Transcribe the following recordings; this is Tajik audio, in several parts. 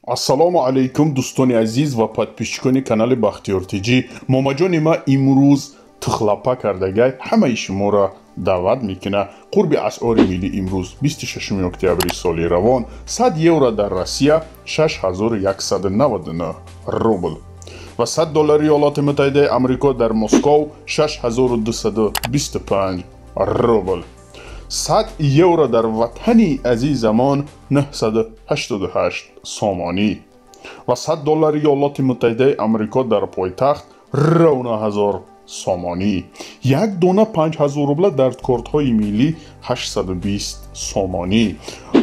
ассалому алайкум дӯстони азиз ва подписчикони канали бахтиёртиҷӣ. момаҷони ма имрӯз тухлапа кардагай ҳамаи шуморо даъват мекунад. қурби асъори милли имрӯз 26 октябри соли равон 100 евро дар Россия 6199 рубл ва $100 Иёлоти Муттаҳидаи Амрико дар Москов 6225 рубл. 100 евро дар ватани азизамон 988 сомонӣ ва $100 Иёлоти Муттаҳидаи Амрико дар пойтахт 19000 сомонӣ. як дона 5000 рубла дар кортҳои миллӣ 820 сомонӣ.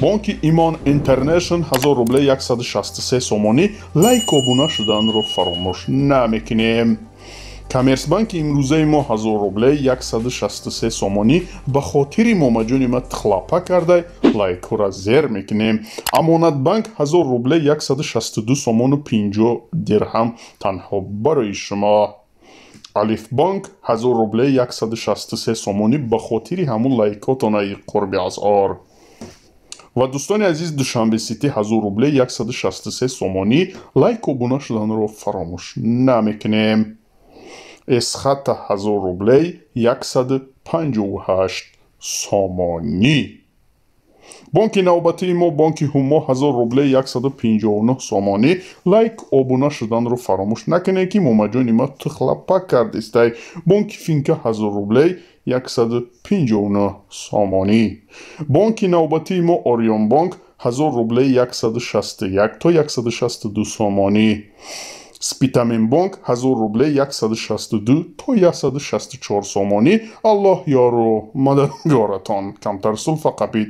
бонки Имон Интернешнл 1000 рубла 163 сомонӣ. лайк обуна шуданро фаромӯш намекунем. Коммерсбанки имрӯзаи мо 1000 рубла 163 сомонӣ ба хотири момаҷони ма тухлапа карда лайкҳоро зер мекунем. Амонатбанк 1000 рубла 162 сомону 50 дирҳам танҳо барои шумо. Алифбанк 1000 рубла 163 сомонӣ ба хотири ҳамун лайкотонаи қурби асъор. ва дӯстони азиз Душанбе Сити 1000 рубла 163 сомонӣ. лайк обуна шуданро фаромӯш намекунем. Эсхата 1000 рубла 158 сомонӣ. бонки навбатии мо бонки Ҳумо 1000 рубла 159 сомонӣ. лайк обуна шуданро фаромӯш накунед ки момаҷони ма тухлапа кардистай. бонки Финка 1000 рубла 159 сомонӣ. бонки навбатии мо Орионбанк 1000 рубла 161 то 162 сомонӣ. Спитаминбанк 1000 рубла 162 то 164 сомонӣ. аллоҳ ёру мададгоратон. камтар сулфа қабид.